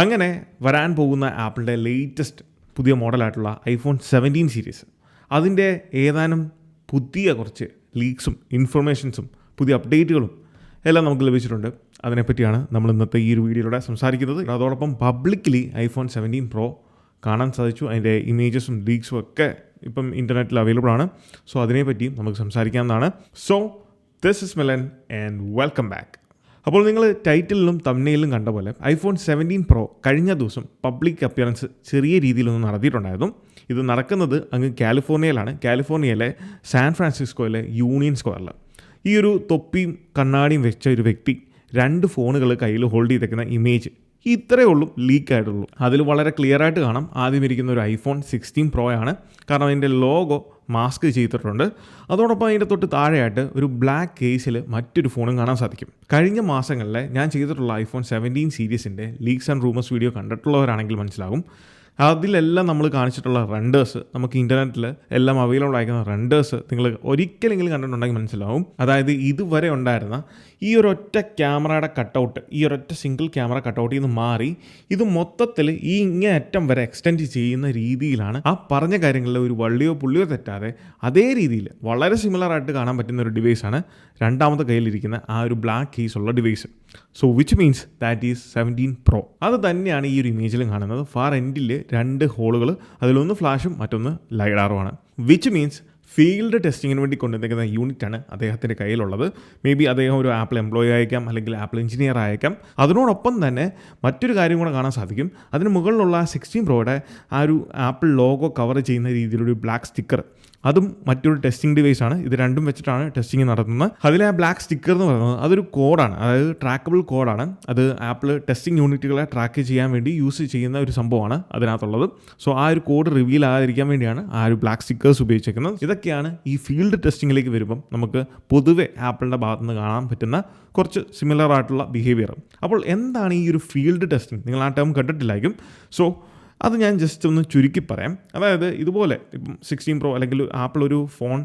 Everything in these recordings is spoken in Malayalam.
അങ്ങനെ വരാൻ പോകുന്ന ആപ്പിളിൻ്റെ ലേറ്റസ്റ്റ് പുതിയ മോഡലായിട്ടുള്ള ഐഫോൺ 17 സീരീസ് അതിൻ്റെ ഏതാനും പുതിയ കുറച്ച് ലീക്സും ഇൻഫർമേഷൻസും പുതിയ അപ്ഡേറ്റുകളും എല്ലാം നമുക്ക് ലഭിച്ചിട്ടുണ്ട്. അതിനെപ്പറ്റിയാണ് നമ്മൾ ഇന്നത്തെ ഈ ഒരു വീഡിയോയിലൂടെ സംസാരിക്കുന്നത്. അതോടൊപ്പം പബ്ലിക്കലി ഐഫോൺ 17 Pro കാണാൻ സാധിച്ചു. അതിൻ്റെ ഇമേജസും ലീക്സും ഒക്കെ ഇപ്പം ഇൻ്റർനെറ്റിൽ അവൈലബിൾ ആണ്. സോ അതിനെപ്പറ്റിയും നമുക്ക് സംസാരിക്കാവുന്നതാണ്. So this is Milan and welcome back. അപ്പോൾ നിങ്ങൾ ടൈറ്റിലിലും തംബ്നെയിലും കണ്ട പോലെ ഐഫോൺ 17 Pro കഴിഞ്ഞ ദിവസം പബ്ലിക് അപ്പിയറൻസ് ചെറിയ രീതിയിലൊന്ന് നടത്തിയിട്ടുണ്ടായിരുന്നു. ഇത് നടക്കുന്നത് അങ്ങ് കാലിഫോർണിയയിലാണ്. കാലിഫോർണിയയിലെ സാൻ ഫ്രാൻസിസ്കോയിലെ യൂണിയൻ സ്ക്വയറിൽ ഈ ഒരു തൊപ്പിയും കണ്ണാടിയും വെച്ച ഒരു വ്യക്തി 2 ഫോണുകൾ കയ്യിൽ ഹോൾഡ് ചെയ്തേക്കുന്ന ഇമേജ് ഇത്രയേ ഉള്ളൂ, ലീക്കായിട്ടുള്ളൂ. അതിൽ വളരെ ക്ലിയർ ആയിട്ട് കാണാം ആദ്യം ഇരിക്കുന്ന ഒരു ഐഫോൺ 16 Pro ആണ്. കാരണം അതിൻ്റെ ലോഗോ മാസ്ക് ചെയ്തിട്ടുണ്ട്. അതോടൊപ്പം അതിൻ്റെ തൊട്ട് താഴെയായിട്ട് ഒരു ബ്ലാക്ക് കേസിൽ മറ്റൊരു ഫോണും കാണാൻ സാധിക്കും. കഴിഞ്ഞ മാസങ്ങളിൽ ഞാൻ ചെയ്തിട്ടുള്ള ഐഫോൺ 17 സീരീസിൻ്റെ ലീക്സ് ആൻഡ് റൂമേഴ്സ് വീഡിയോ കണ്ടിട്ടുള്ളവരാണെങ്കിൽ മനസ്സിലാകും. അതിലെല്ലാം നമ്മൾ കാണിച്ചിട്ടുള്ള റെൻഡേഴ്സ്, നമുക്ക് ഇൻ്റർനെറ്റിൽ എല്ലാം അവൈലബിൾ ആയിരിക്കുന്ന റെൻഡേഴ്സ് നിങ്ങൾ ഒരിക്കലെങ്കിലും കണ്ടിട്ടുണ്ടെങ്കിൽ മനസ്സിലാവും. അതായത് ഇതുവരെ ഉണ്ടായിരുന്ന ഈ ഒരൊറ്റ ക്യാമറയുടെ കട്ടൗട്ട്, ഈ ഒരൊറ്റ സിംഗിൾ ക്യാമറ കട്ടൗട്ടിൽ നിന്ന് മാറി ഇത് മൊത്തത്തിൽ ഈ ഇങ്ങേയറ്റം വരെ എക്സ്റ്റെൻഡ് ചെയ്യുന്ന രീതിയിലാണ് ആ പറഞ്ഞ കാര്യങ്ങളിൽ ഒരു വള്ളിയോ പുള്ളിയോ തെറ്റാതെ അതേ രീതിയിൽ വളരെ സിമിലറായിട്ട് കാണാൻ പറ്റുന്ന ഒരു ഡിവൈസാണ് രണ്ടാമത്തെ കയ്യിലിരിക്കുന്ന ആ ഒരു ബ്ലാക്ക് കേസുള്ള device. So which means that is 17 Pro. അത് തന്നെയാണ് ഈ ഒരു ഇമേജിലും കാണുന്നത്. ഫാർ എൻഡിൽ 2 ഹോളുകൾ, അതിലൊന്ന് ഫ്ലാഷും മറ്റൊന്ന് ലൈഡാറുമാണ്. വിച്ച് മീൻസ് ഫീൽഡ് ടെസ്റ്റിങ്ങിന് വേണ്ടി കൊണ്ടുവന്നിരിക്കുന്ന യൂണിറ്റാണ് അദ്ദേഹത്തിൻ്റെ കയ്യിലുള്ളത്. മേ ബി അദ്ദേഹം ഒരു ആപ്പിൾ എംപ്ലോയി ആയേക്കാം, അല്ലെങ്കിൽ ആപ്പിൾ എഞ്ചിനീയർ ആയേക്കാം. അതിനോടൊപ്പം തന്നെ മറ്റൊരു കാര്യം കൂടെ കാണാൻ സാധിക്കും. അതിന് മുകളിലുള്ള 16 Proയുടെ ആ ഒരു ആപ്പിൾ ലോഗോ കവർ ചെയ്യുന്ന രീതിയിലൊരു ബ്ലാക്ക് സ്റ്റിക്കർ, അതും മറ്റൊരു ടെസ്റ്റിംഗ് ഡിവൈസാണ്. ഇത് രണ്ടും വെച്ചിട്ടാണ് ടെസ്റ്റിംഗ് നടത്തുന്നത്. അതിലെ ആ ബ്ലാക്ക് സ്റ്റിക്കർ എന്ന് പറയുന്നത് അതൊരു കോഡാണ്, അതായത് ട്രാക്കബിൾ കോഡാണ്. അത് ആപ്പിൾ ടെസ്റ്റിംഗ് യൂണിറ്റുകളെ ട്രാക്ക് ചെയ്യാൻ വേണ്ടി യൂസ് ചെയ്യുന്ന ഒരു സംഭവമാണ് അതിനകത്തുള്ളത്. സോ ആ ഒരു കോഡ് റിവീൽ ആകാതിരിക്കാൻ വേണ്ടിയാണ് ആ ഒരു ബ്ലാക്ക് സ്റ്റിക്കേഴ്സ് ഉപയോഗിച്ചിരിക്കുന്നത്. ഇതൊക്കെയാണ് ഈ ഫീൽഡ് ടെസ്റ്റിങ്ങിലേക്ക് വരുമ്പം നമുക്ക് പൊതുവെ ആപ്പിളിൻ്റെ ഭാഗത്ത് നിന്ന് കാണാൻ പറ്റുന്ന കുറച്ച് സിമിലർ ആയിട്ടുള്ള ബിഹേവിയർ. അപ്പോൾ എന്താണ് ഈ ഒരു ഫീൽഡ് ടെസ്റ്റിംഗ്? നിങ്ങൾ ആ ടേം കേട്ടിട്ടില്ലായിരിക്കും. സോ അത് ഞാൻ ജസ്റ്റ് ഒന്ന് ചുരുക്കി പറയാം. അതായത് ഇതുപോലെ ഇപ്പം 16 Pro അല്ലെങ്കിൽ ആപ്പിൾ ഒരു ഫോൺ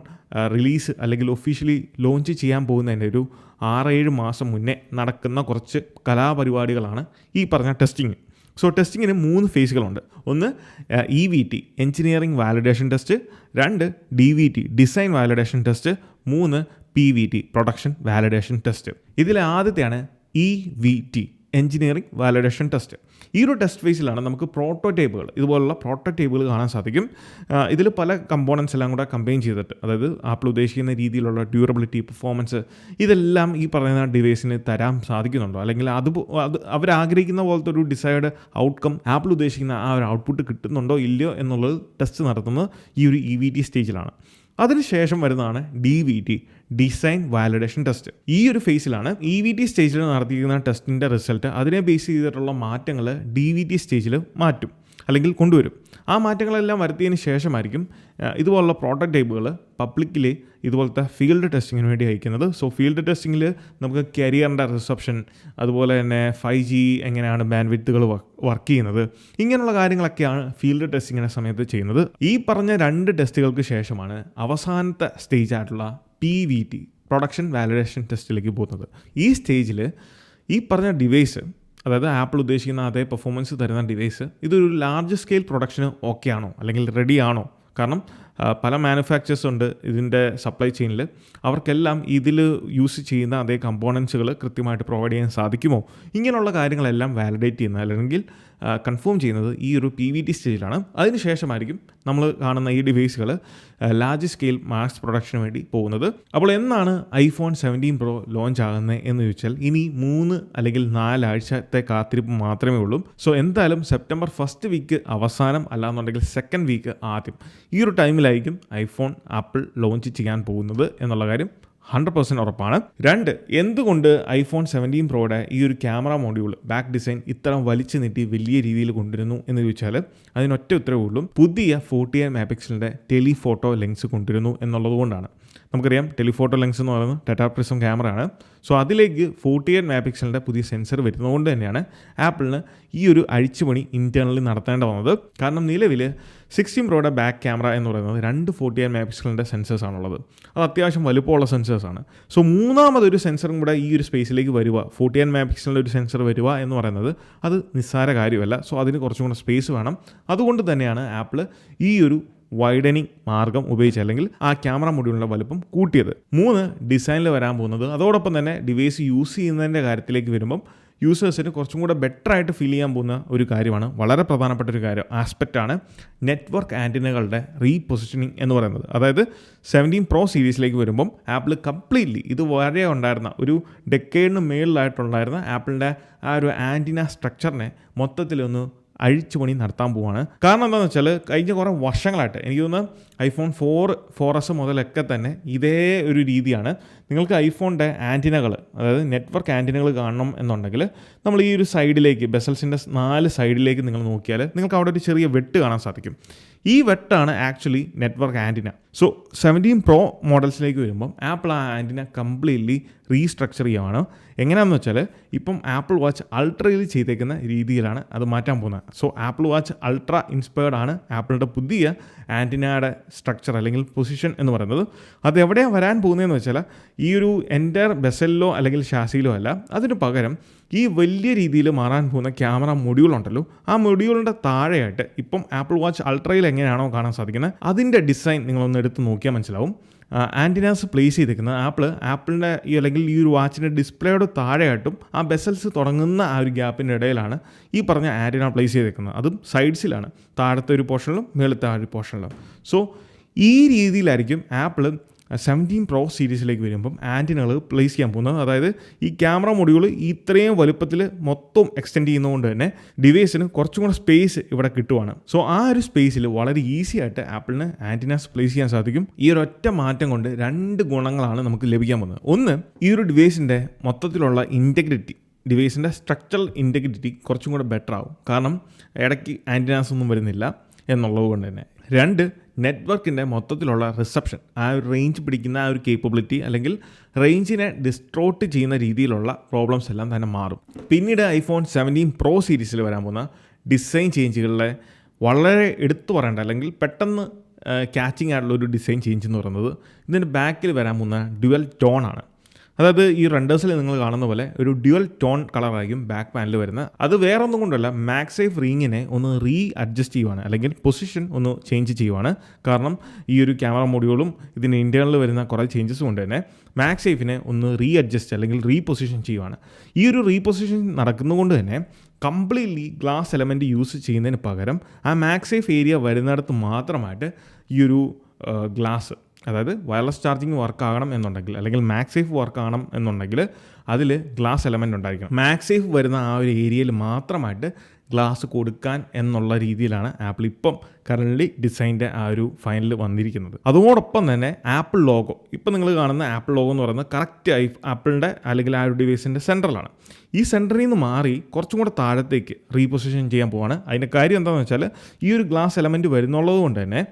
റിലീസ് അല്ലെങ്കിൽ ഒഫീഷ്യലി ലോഞ്ച് ചെയ്യാൻ പോകുന്നതിൻ്റെ ഒരു 6-7 മാസം മുന്നേ നടക്കുന്ന കുറച്ച് കലാപരിപാടികളാണ് ഈ പറഞ്ഞ ടെസ്റ്റിങ്. സോ ടെസ്റ്റിങ്ങിന് 3 ഫേസുകളുണ്ട്. ഒന്ന് EVT engineering validation test, 2 DVT design validation test, 3 PVT production validation test. ഇതിലെ ആദ്യത്തെയാണ് EVT എഞ്ചിനീയറിംഗ് വാലിഡേഷൻ ടെസ്റ്റ്. ഈ ഒരു ടെസ്റ്റ് ഫേസിലാണ് നമുക്ക് പ്രോട്ടോടൈപ്പുകൾ, ഇതുപോലുള്ള പ്രോട്ടോടൈപ്പുകൾ കാണാൻ സാധിക്കും. ഇതിൽ പല കമ്പോണൻസ് എല്ലാം കൂടെ കമ്പൈൻ ചെയ്തിട്ട്, അതായത് ആപ്പിൾ ഉദ്ദേശിക്കുന്ന രീതിയിലുള്ള ഡ്യൂറബിലിറ്റി, പെർഫോമൻസ്, ഇതെല്ലാം ഈ പറയുന്ന ഡിവൈസിന് തരാൻ സാധിക്കുന്നുണ്ടോ, അല്ലെങ്കിൽ അത് അവരാഗ്രഹിക്കുന്ന പോലത്തെ ഒരു ഡിസൈഡ് ഔട്ട്കം ആപ്പിൾ ഉദ്ദേശിക്കുന്ന ആ ഒരു ഔട്ട്പുട്ട് കിട്ടുന്നുണ്ടോ ഇല്ലയോ എന്നുള്ളത് ടെസ്റ്റ് നടത്തുന്നത് ഈ ഒരു EVT സ്റ്റേജിലാണ്. അതിനുശേഷം വരുന്നതാണ് DVT ഡിസൈൻ വാലിഡേഷൻ ടെസ്റ്റ്. ഈ ഒരു ഫേസിലാണ് EVT സ്റ്റേജിൽ നടത്തിയിരിക്കുന്ന ടെസ്റ്റിൻ്റെ റിസൾട്ട് അതിനെ ബേസ് ചെയ്തിട്ടുള്ള മാറ്റങ്ങൾ DVT സ്റ്റേജിൽ മാറ്റും അല്ലെങ്കിൽ കൊണ്ടുവരും. ആ മാറ്റങ്ങളെല്ലാം വരുത്തിയതിന് ശേഷമായിരിക്കും ഇതുപോലുള്ള പ്രോട്ടോടൈപ്പുകൾ പബ്ലിക്കിൽ ഇതുപോലത്തെ ഫീൽഡ് ടെസ്റ്റിങ്ങിന് വേണ്ടി അയക്കുന്നത്. സോ ഫീൽഡ് ടെസ്റ്റിങ്ങിൽ നമുക്ക് കരിയറിൻ്റെ റിസപ്ഷൻ, അതുപോലെ തന്നെ 5G എങ്ങനെയാണ് ബാൻഡ്വിഡ്ത്തുകൾ വർക്ക് ചെയ്യുന്നത്, ഇങ്ങനെയുള്ള കാര്യങ്ങളൊക്കെയാണ് ഫീൽഡ് ടെസ്റ്റിങ്ങിൻ്റെ സമയത്ത് ചെയ്യുന്നത്. ഈ പറഞ്ഞ 2 ടെസ്റ്റുകൾക്ക് ശേഷമാണ് അവസാനത്തെ സ്റ്റേജ് ആയിട്ടുള്ള PVT പ്രൊഡക്ഷൻ വാലിഡേഷൻ ടെസ്റ്റിലേക്ക് പോകുന്നത്. ഈ സ്റ്റേജിൽ ഈ പറഞ്ഞ ഡിവൈസ്, അതായത് ആപ്പിൾ ഉദ്ദേശിക്കുന്ന അതേ പെർഫോമൻസ് തരുന്ന ഡിവൈസ് ഇതൊരു ലാർജ് സ്കെയിൽ പ്രൊഡക്ഷന് ഓക്കെ ആണോ അല്ലെങ്കിൽ റെഡി ആണോ? കാരണം പല മാനുഫാക്ചേഴ്സ് ഉണ്ട് ഇതിൻ്റെ സപ്ലൈ ചെയിനിൽ. അവർക്കെല്ലാം ഇതിൽ യൂസ് ചെയ്യുന്ന അതേ കമ്പോണൻസുകൾ കൃത്യമായിട്ട് പ്രൊവൈഡ് ചെയ്യാൻ സാധിക്കുമോ? ഇങ്ങനെയുള്ള കാര്യങ്ങളെല്ലാം വാലിഡേറ്റ് ചെയ്യുന്നത് അല്ലെങ്കിൽ കൺഫേം ചെയ്യുന്നത് ഈ ഒരു PVT സ്റ്റേജിലാണ്. അതിനുശേഷമായിരിക്കും നമ്മൾ കാണുന്ന ഈ ഡിവൈസുകൾ ലാർജ് സ്കെയിൽ മാസ് പ്രൊഡക്ഷന് വേണ്ടി പോകുന്നത്. അപ്പോൾ എന്നാണ് ഐഫോൺ 17 Pro ലോഞ്ച് ആകുന്നത് എന്ന് ചോദിച്ചാൽ ഇനി 3 അല്ലെങ്കിൽ 4 ആഴ്ചത്തെ കാത്തിരിപ്പ് മാത്രമേ ഉള്ളൂ. സോ എന്തായാലും സെപ്റ്റംബർ 1st വീക്ക് അവസാനം, അല്ലാന്നുണ്ടെങ്കിൽ 2nd വീക്ക് ആദ്യം, ഈ ഒരു ടൈമിലായിരിക്കും ഐഫോൺ ആപ്പിൾ ലോഞ്ച് ചെയ്യാൻ പോകുന്നത് എന്നുള്ള കാര്യം 100% ഉറപ്പാണ്. 2, എന്തുകൊണ്ട് ഐഫോൺ 17 Proയുടെ ഈ ഒരു ക്യാമറ മോഡ്യൂൾ ബാക്ക് ഡിസൈൻ ഇത്ര വലിച്ചു നീട്ടി വലിയ രീതിയിൽ കൊണ്ടുവരുന്നു എന്ന് ചോദിച്ചാൽ അതിനൊറ്റ ഉത്തരവേ ഉള്ളൂ. പുതിയ 48 മെഗാപിക്സലിൻ്റെ ടെലിഫോട്ടോ ലെൻസ് കൊണ്ടുവരുന്നു എന്നുള്ളത് കൊണ്ടാണ്. നമുക്കറിയാം ടെലിഫോട്ടോ ലെൻസ് എന്ന് പറയുന്നത് ടെട്രാപ്രിസം ക്യാമറയാണ്. സോ അതിലേക്ക് 48 മെഗാപിക്സലിൻ്റെ പുതിയ സെൻസർ വരുന്നതുകൊണ്ട് തന്നെയാണ് ആപ്പിളിന് ഈ ഒരു അഴിച്ചുപണി ഇൻറ്റേർണലി നടത്തേണ്ട വന്നത്. കാരണം നിലവിൽ 16 പ്രോയുടെ ബാക്ക് ക്യാമറ എന്ന് പറയുന്നത് 2 48 മെഗാ പിക്സലിൻ്റെ സെൻസേഴ്സാണുള്ളത്. അത് അത്യാവശ്യം വലുപ്പമുള്ള സെൻസേഴ്സാണ്. സോ മൂന്നാമതൊരു സെൻസറും കൂടെ ഈ ഒരു സ്പേസിലേക്ക് വരിക, 48 മെഗാ പിക്സലിൻ്റെ ഒരു സെൻസർ വരിക എന്ന് പറയുന്നത് അത് നിസ്സാര കാര്യമല്ല. സോ അതിന് കുറച്ചും കൂടെ സ്പേസ് വേണം. അതുകൊണ്ട് തന്നെയാണ് ആപ്പിൾ ഈ ഒരു വൈഡനിങ് മാർഗം ഉപയോഗിച്ച് അല്ലെങ്കിൽ ആ ക്യാമറ മൊഡ്യൂളിൻ്റെ വലുപ്പം കൂട്ടിയത്. 3 ഡിസൈനിൽ വരാൻ പോകുന്നത്. അതോടൊപ്പം തന്നെ ഡിവൈസ് യൂസ് ചെയ്യുന്നതിൻ്റെ കാര്യത്തിലേക്ക് വരുമ്പം യൂസേഴ്സിന് കുറച്ചും കൂടെ ബെറ്റർ ആയിട്ട് ഫീൽ ചെയ്യാൻ പോകുന്ന ഒരു കാര്യമാണ്, വളരെ പ്രധാനപ്പെട്ട ഒരു ആസ്പെക്റ്റാണ് നെറ്റ്വർക്ക് ആൻറ്റിനകളുടെ റീപൊസിഷനിങ് എന്ന് പറയുന്നത്. അതായത് 17 Pro സീരീസിലേക്ക് വരുമ്പം ആപ്പിൾ കംപ്ലീറ്റ്ലി ഇത് വരെ ഉണ്ടായിരുന്ന ഒരു ഡെക്കേഡിന് മേളിലായിട്ടുണ്ടായിരുന്ന ആപ്പിളിൻ്റെ ആ ഒരു ആൻറ്റിന സ്ട്രക്ചറിനെ മൊത്തത്തിലൊന്ന് അഴിച്ചുപണി നടത്താൻ പോവാണ്. കാരണം എന്താണെന്ന് വെച്ചാൽ കഴിഞ്ഞ കുറേ വർഷങ്ങളായിട്ട് എനിക്ക് തോന്നുന്നു iPhone 4S മുതലൊക്കെ തന്നെ ഇതേ ഒരു രീതിയാണ്. നിങ്ങൾക്ക് ഐഫോണിൻ്റെ ആൻറ്റിനകൾ, അതായത് നെറ്റ്വർക്ക് ആൻറ്റിനകൾ കാണണം എന്നുണ്ടെങ്കിൽ നമ്മൾ ഈ ഒരു സൈഡിലേക്ക്, ബെസൽസിൻ്റെ 4 സൈഡിലേക്ക് നിങ്ങൾ നോക്കിയാൽ നിങ്ങൾക്ക് അവിടെ ഒരു ചെറിയ വെട്ട് കാണാൻ സാധിക്കും. ഈ വെട്ടാണ് actually network antenna. So 17 Pro മോഡൽസിലേക്ക് വരുമ്പം ആപ്പിൾ ആ ആൻറ്റിന കംപ്ലീറ്റ്ലി റീസ്ട്രക്ചർ ചെയ്യുകയാണ്. എങ്ങനെയാണെന്ന് വെച്ചാൽ ഇപ്പം ആപ്പിൾ വാച്ച് അൾട്രയിൽ ചെയ്തേക്കുന്ന രീതിയിലാണ് അത് മാറ്റാൻ പോകുന്നത്. So apple watch ultra inspired ആണ് ആപ്പിളിൻ്റെ പുതിയ ആൻറ്റിനയുടെ സ്ട്രക്ചർ അല്ലെങ്കിൽ പൊസിഷൻ എന്ന് പറയുന്നത്. അത് എവിടെയാണ് വരാൻ പോകുന്നതെന്ന് വെച്ചാൽ ഈ ഒരു എൻ്റയർ ബെസലിലോ അല്ലെങ്കിൽ ഷാസിയിലോ അല്ല, അതിന് പകരം ഈ വലിയ രീതിയിൽ മാറാൻ പോകുന്ന ക്യാമറ മൊഡ്യൂൾ ഉണ്ടല്ലോ, ആ മൊഡ്യൂളിൻ്റെ താഴെയായിട്ട് ഇപ്പം ആപ്പിൾ വാച്ച് അൾട്രയിൽ എങ്ങനെയാണോ കാണാൻ സാധിക്കുന്നത് അതിൻ്റെ ഡിസൈൻ നിങ്ങളൊന്ന് എടുത്ത് നോക്കിയാൽ മനസ്സിലാവും. ആൻറ്റിനാസ് പ്ലേസ് ചെയ്തേക്കുന്നത് ആപ്പിളിൻ്റെ ഈ അല്ലെങ്കിൽ ഈ ഒരു വാച്ചിൻ്റെ ഡിസ്പ്ലേയുടെ താഴെയായിട്ടും ആ ബെസൽസ് തുടങ്ങുന്ന ആ ഒരു ഗ്യാപ്പിൻ്റെ ഇടയിലാണ് ഈ പറഞ്ഞ ആൻറ്റിന പ്ലേസ് ചെയ്തേക്കുന്നത്. അതും സൈഡ്സിലാണ്, താഴത്തെ ഒരു പോർഷനിലും മേളത്തെ ആ ഒരു പോർഷനിലും. സോ ഈ രീതിയിലായിരിക്കും ആപ്പിൾ 17 Pro സീരീസിലേക്ക് വരുമ്പം ആൻറ്റിനകൾ പ്ലേസ് ചെയ്യാൻ പോകുന്നത്. അതായത് ഈ ക്യാമറ മൊഡ്യൂൾ ഇത്രയും വലുപ്പത്തിൽ മൊത്തം എക്സ്റ്റെൻഡ് ചെയ്യുന്നതുകൊണ്ട് തന്നെ ഡിവൈസിന് കുറച്ചും കൂടെ സ്പേസ് ഇവിടെ കിട്ടുവാണ്. സോ ആ ഒരു സ്പേസിൽ വളരെ ഈസി ആയിട്ട് ആപ്പിളിന് ആൻറ്റിനാസ് പ്ലേസ് ചെയ്യാൻ സാധിക്കും. ഈ ഒരു ഒറ്റ മാറ്റം കൊണ്ട് 2 ഗുണങ്ങളാണ് നമുക്ക് ലഭിക്കാൻ പോകുന്നത്. ഒന്ന്, ഈ ഒരു ഡിവൈസിൻ്റെ മൊത്തത്തിലുള്ള ഇൻറ്റഗ്രിറ്റി, ഡിവൈസിൻ്റെ സ്ട്രക്ചറൽ ഇൻറ്റഗ്രിറ്റി കുറച്ചും കൂടെ ബെറ്റർ ആവും. കാരണം ഇടയ്ക്ക് ആൻറ്റിനാസ് ഒന്നും വരുന്നില്ല എന്നുള്ളത് കൊണ്ട് തന്നെ. 2, നെറ്റ്വർക്കിൻ്റെ മൊത്തത്തിലുള്ള റിസപ്ഷൻ, ആ ഒരു റേഞ്ച് പിടിക്കുന്ന ആ ഒരു കേപ്പബിലിറ്റി അല്ലെങ്കിൽ റേഞ്ചിനെ ഡിസ്ട്രോട്ട് ചെയ്യുന്ന രീതിയിലുള്ള പ്രോബ്ലംസ് എല്ലാം തന്നെ മാറും. പിന്നീട് iPhone 17 Pro സീരീസിൽ വരാൻ പോകുന്ന ഡിസൈൻ ചേഞ്ചുകളിലെ വളരെ എടുത്തു പറയേണ്ട അല്ലെങ്കിൽ പെട്ടെന്ന് ക്യാച്ചിങ് ആയിട്ടുള്ള ഒരു ഡിസൈൻ ചേഞ്ച് എന്ന് പറയുന്നത് ഇതിൻ്റെ ബാക്കിൽ വരാൻ പോകുന്ന ഡ്യുവൽ ടോൺ ആണ്. അതായത് ഈ റെൻഡേഴ്സിൽ നിങ്ങൾ കാണുന്ന പോലെ ഒരു ഡ്യുവൽ ടോൺ കളറായിരിക്കും ബാക്ക് പാനലിൽ വരുന്നത്. അത് വേറെ ഒന്നും കൊണ്ടല്ല, മാക്സേഫ് റിങ്ങിനെ ഒന്ന് അഡ്ജസ്റ്റ് ചെയ്യുവാണ് അല്ലെങ്കിൽ പൊസിഷൻ ഒന്ന് ചേഞ്ച് ചെയ്യുവാണ്. കാരണം ഈ ഒരു ക്യാമറ മൊഡ്യൂളും ഇതിന് ഇൻറ്റേർണലിൽ വരുന്ന കുറേ ചേഞ്ചസ് കൊണ്ട് തന്നെ മാക്സേഫിനെ ഒന്ന് അഡ്ജസ്റ്റ് അല്ലെങ്കിൽ റീപൊസിഷൻ ചെയ്യുവാണ്. ഈ ഒരു റീപൊസിഷൻ നടക്കുന്നതുകൊണ്ട് തന്നെ കംപ്ലീറ്റ്ലി ഗ്ലാസ് എലമെൻറ്റ് യൂസ് ചെയ്യുന്നതിന് പകരം ആ മാക്സേഫ് ഏരിയ വരുന്നിടത്ത് മാത്രമായിട്ട് ഈ ഒരു ഗ്ലാസ്, അതായത് വയർലെസ് ചാർജിങ് വർക്ക് ആകണം എന്നുണ്ടെങ്കിൽ അല്ലെങ്കിൽ മാക്സേഫ് വർക്ക് ആകണം എന്നുണ്ടെങ്കിൽ അതിൽ ഗ്ലാസ് എലമെൻ്റ് ഉണ്ടായിരിക്കണം. മാക്സേഫ് വരുന്ന ആ ഒരു ഏരിയയിൽ മാത്രമായിട്ട് ഗ്ലാസ് കൊടുക്കാൻ എന്നുള്ള രീതിയിലാണ് ആപ്പിൾ ഇപ്പം കറൻ്റ്ലി ഡിസൈൻ്റെ ആ ഒരു ഫൈനൽ വന്നിരിക്കുന്നത്. അതോടൊപ്പം തന്നെ ആപ്പിൾ ലോഗോ, ഇപ്പം നിങ്ങൾ കാണുന്ന ആപ്പിൾ ലോഗോ എന്ന് പറയുന്നത് കറക്റ്റ് ആപ്പിളിൻ്റെ അല്ലെങ്കിൽ ആ ഒരു ഡിവൈസിൻ്റെ സെൻറ്ററിലാണ്. ഈ സെൻറ്ററിൽ നിന്ന് മാറി കുറച്ചും കൂടെ താഴത്തേക്ക് റീപൊസിഷൻ ചെയ്യാൻ പോവാണ്. അതിൻ്റെ കാര്യം എന്താണെന്ന് വെച്ചാൽ ഈ ഒരു ഗ്ലാസ് എലമെൻറ്റ് വരുന്നുള്ളത് കൊണ്ട് തന്നെ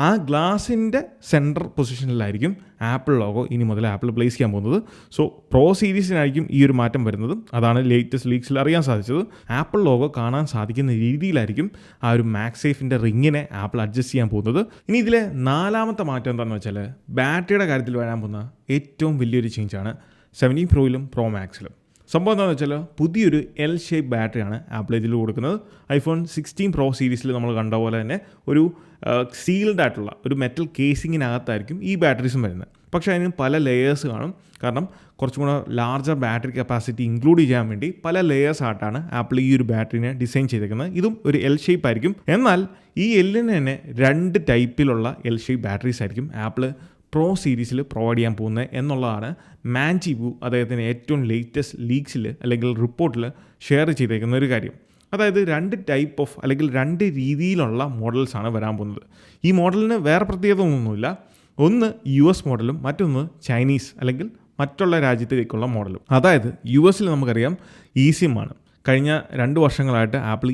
ആ ഗ്ലാസിൻ്റെ സെൻറ്റർ പൊസിഷനിലായിരിക്കും ആപ്പിൾ ലോഗോ ഇനി മുതൽ ആപ്പിൾ പ്ലേസ് ചെയ്യാൻ പോകുന്നത്. സോ പ്രോ സീരീസിനായിരിക്കും ഈ ഒരു മാറ്റം വരുന്നത്. അതാണ് ലേറ്റസ്റ്റ് ലീക്സിൽ അറിയാൻ സാധിച്ചത്. ആപ്പിൾ ലോഗോ കാണാൻ സാധിക്കുന്ന രീതിയിലായിരിക്കും ആ ഒരു മാക്സേഫിൻ്റെ റിങ്ങിനെ ആപ്പിൾ അഡ്ജസ്റ്റ് ചെയ്യാൻ പോകുന്നത്. ഇനി ഇതിലെ 4ാമത്തെ മാറ്റം എന്താണെന്ന് വെച്ചാൽ ബാറ്ററിയുടെ കാര്യത്തിൽ വരാൻ പോകുന്ന ഏറ്റവും വലിയൊരു ചേഞ്ചാണ് 17 Proയിലും Pro Maxലും. സംഭവം എന്താണെന്ന് വെച്ചാൽ പുതിയൊരു എൽ ഷേപ്പ് ബാറ്ററിയാണ് ആപ്പിൾ ഇതിൽ കൊടുക്കുന്നത്. iPhone 16 Pro സീരീസിൽ നമ്മൾ കണ്ട പോലെ തന്നെ ഒരു സീൽഡ് ആയിട്ടുള്ള ഒരു മെറ്റൽ കേസിങ്ങിനകത്തായിരിക്കും ഈ ബാറ്ററീസും വരുന്നത്. പക്ഷേ അതിന് പല ലെയേഴ്സ് കാണും. കാരണം കുറച്ചും കൂടെ ലാർജർ ബാറ്ററി കപ്പാസിറ്റി ഇൻക്ലൂഡ് ചെയ്യാൻ വേണ്ടി പല ലെയേഴ്സ് ആയിട്ടാണ് ആപ്പിൾ ഈ ഒരു ബാറ്ററിനെ ഡിസൈൻ ചെയ്തേക്കുന്നത്. ഇതും ഒരു എൽ ഷേപ്പ് ആയിരിക്കും. എന്നാൽ ഈ എല്ലിന് തന്നെ 2 ടൈപ്പിലുള്ള എൽ ഷേപ്പ് ബാറ്ററീസ് ആയിരിക്കും ആപ്പിൾ പ്രോ സീരീസിൽ പ്രൊവൈഡ് ചെയ്യാൻ പോകുന്നത് എന്നുള്ളതാണ് മാൻചിബു അദ്ദേഹത്തിന് ഏറ്റവും ലേറ്റസ്റ്റ് ലീക്സിൽ അല്ലെങ്കിൽ റിപ്പോർട്ടിൽ ഷെയർ ചെയ്തേക്കുന്ന ഒരു കാര്യം. അതായത് 2 ടൈപ്പ് ഓഫ് അല്ലെങ്കിൽ 2 രീതിയിലുള്ള മോഡൽസാണ് വരാൻ പോകുന്നത്. ഈ മോഡലിന് വേറെ പ്രത്യേകത ഒന്നുമില്ല. ഒന്ന് US മോഡലും മറ്റൊന്ന് ചൈനീസ് അല്ലെങ്കിൽ മറ്റുള്ള രാജ്യത്തേക്കുള്ള മോഡലും. അതായത് US നമുക്കറിയാം eSIM ആണ്. കഴിഞ്ഞ 2 വർഷങ്ങളായിട്ട് ആപ്പിൾ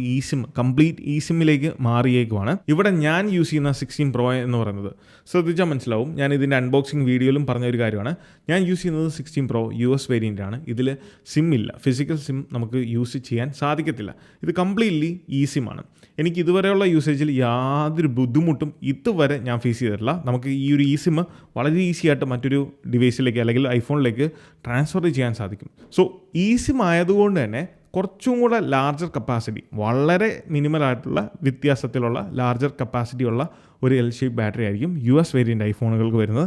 കംപ്ലീറ്റ് ഇ സിമ്മിലേക്ക് മാറിയേക്കുവാണ്. ഇവിടെ ഞാൻ യൂസ് ചെയ്യുന്ന 16 Pro എന്ന് പറയുന്നത് ശ്രദ്ധിച്ചാൽ മനസ്സിലാവും. ഞാൻ ഇതിൻ്റെ അൺബോക്സിങ് വീഡിയോയിലും പറഞ്ഞ ഒരു കാര്യമാണ്. ഞാൻ യൂസ് ചെയ്യുന്നത് 16 Pro US വേരിയൻ്റ് ആണ്. ഇതിൽ സിം ഇല്ല, ഫിസിക്കൽ സിം നമുക്ക് യൂസ് ചെയ്യാൻ സാധിക്കത്തില്ല. ഇത് കംപ്ലീറ്റ്ലി ഇ സിമ്മാണ്. എനിക്ക് ഇതുവരെയുള്ള യൂസേജിൽ യാതൊരു ബുദ്ധിമുട്ടും ഇതുവരെ ഞാൻ ഫേസ് ചെയ്തിട്ടില്ല. നമുക്ക് ഈ ഒരു ഇ സിം വളരെ ഈസി ആയിട്ട് മറ്റൊരു ഡിവൈസിലേക്ക് അല്ലെങ്കിൽ ഐഫോണിലേക്ക് ട്രാൻസ്ഫർ ചെയ്യാൻ സാധിക്കും. സോ ഇ സിം ആയതുകൊണ്ട് തന്നെ കുറച്ചും കൂടെ ലാർജർ കപ്പാസിറ്റി, വളരെ മിനിമലായിട്ടുള്ള വ്യത്യാസത്തിലുള്ള ലാർജർ കപ്പാസിറ്റി ഉള്ള ഒരു എൽ ഷേപ്പ് ബാറ്ററി ആയിരിക്കും US വേരിയൻ്റ് ഐഫോണുകൾക്ക് വരുന്നത്.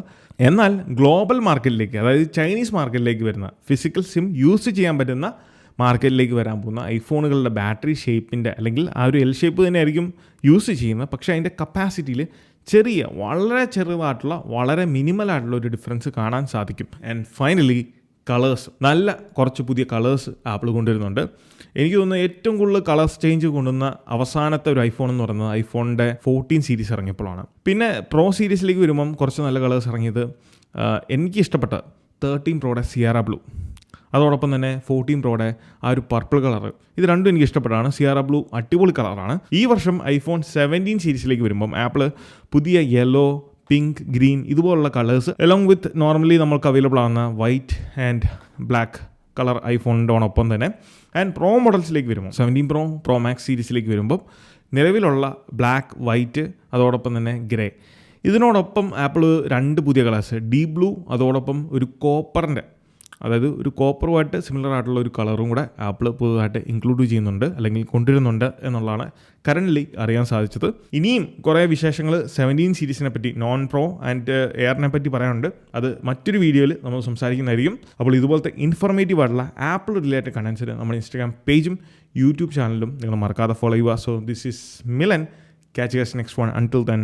എന്നാൽ ഗ്ലോബൽ മാർക്കറ്റിലേക്ക്, അതായത് ചൈനീസ് മാർക്കറ്റിലേക്ക് വരുന്ന ഫിസിക്കൽ സിം യൂസ് ചെയ്യാൻ പറ്റുന്ന മാർക്കറ്റിലേക്ക് വരാൻ പോകുന്ന ഐഫോണുകളുടെ ബാറ്ററി ഷേപ്പിൻ്റെ അല്ലെങ്കിൽ ആ ഒരു എൽ ഷേപ്പ് തന്നെ ആയിരിക്കും യൂസ് ചെയ്യുന്നത്. പക്ഷേ അതിൻ്റെ കപ്പാസിറ്റിയിൽ വളരെ ചെറുതായിട്ടുള്ള വളരെ മിനിമലായിട്ടുള്ള ഒരു ഡിഫറൻസ് കാണാൻ സാധിക്കും. ആൻഡ് ഫൈനലി കളേഴ്സ്, നല്ല കുറച്ച് പുതിയ കളേഴ്സ് ആപ്പിൾ കൊണ്ടുവരുന്നുണ്ട്. എനിക്ക് തോന്നുന്നു ഏറ്റവും കൂടുതൽ കളേഴ്സ് ചേഞ്ച് കൊണ്ടുവന്ന അവസാനത്തെ ഒരു ഐഫോൺ എന്ന് പറയുന്നത് ഐഫോണിൻ്റെ 14 സീരീസ് ഇറങ്ങിയപ്പോഴാണ്. പിന്നെ പ്രോ സീരീസിലേക്ക് വരുമ്പം കുറച്ച് നല്ല കളേഴ്സ് ഇറങ്ങിയത് എനിക്ക് ഇഷ്ടപ്പെട്ട 13 Proയുടെ സിയാറ ബ്ലൂ, അതോടൊപ്പം തന്നെ 14 Proയുടെ ആ ഒരു പർപ്പിൾ കളർ, ഇത് രണ്ടും എനിക്ക് ഇഷ്ടപ്പെട്ടതാണ്. സിയാറ ബ്ലൂ അടിപൊളി കളറാണ്. ഈ വർഷം ഐഫോൺ 17 സീരീസിലേക്ക് വരുമ്പം ആപ്പിൾ പുതിയ യെല്ലോ, പിങ്ക്, ഗ്രീൻ ഇതുപോലുള്ള കളേഴ്സ് എലോങ് വിത്ത് നോർമലി നമ്മൾക്ക് അവൈലബിൾ ആകുന്ന വൈറ്റ് ആൻഡ് ബ്ലാക്ക് കളർ ഐഫോണിൻ്റെയോടൊപ്പം തന്നെ ആൻഡ് പ്രോ മോഡൽസിലേക്ക് വരുമ്പോൾ 17 Pro, Pro Max സീരീസിലേക്ക് വരുമ്പം നിലവിലുള്ള ബ്ലാക്ക്, വൈറ്റ് അതോടൊപ്പം തന്നെ ഗ്രേ, ഇതിനോടൊപ്പം ആപ്പിൾ 2 പുതിയ കളേഴ്സ് ഡീപ് ബ്ലൂ അതോടൊപ്പം ഒരു കോപ്പറിൻ്റെ, അതായത് ഒരു കോപ്പറുമായിട്ട് സിമിലർ ആയിട്ടുള്ള ഒരു കളറും കൂടെ ആപ്പിൾ പുതുതായിട്ട് ഇൻക്ലൂഡ് ചെയ്യുന്നുണ്ട് അല്ലെങ്കിൽ കൊണ്ടുവരുന്നുണ്ട് എന്നുള്ളതാണ് കറൻ്റ്ലി അറിയാൻ സാധിച്ചത്. ഇനിയും കുറേ വിശേഷങ്ങൾ 17 സീരീസിനെ പറ്റി, നോൺ പ്രോ ആൻഡ് എയറിനെ പറ്റി പറയാനുണ്ട്. അത് മറ്റൊരു വീഡിയോയിൽ നമ്മൾ സംസാരിക്കുന്നതായിരിക്കും. അപ്പോൾ ഇതുപോലത്തെ ഇൻഫോർമേറ്റീവ് ആയിട്ടുള്ള ആപ്പിൾ റിലേറ്റഡ് കണ്ടൻസിന് നമ്മുടെ ഇൻസ്റ്റാഗ്രാം പേജും യൂട്യൂബ് ചാനലും നിങ്ങൾ മറക്കാതെ ഫോളോ ചെയ്യുക. So this is Milan. Catch you guys next one. Until then,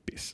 peace.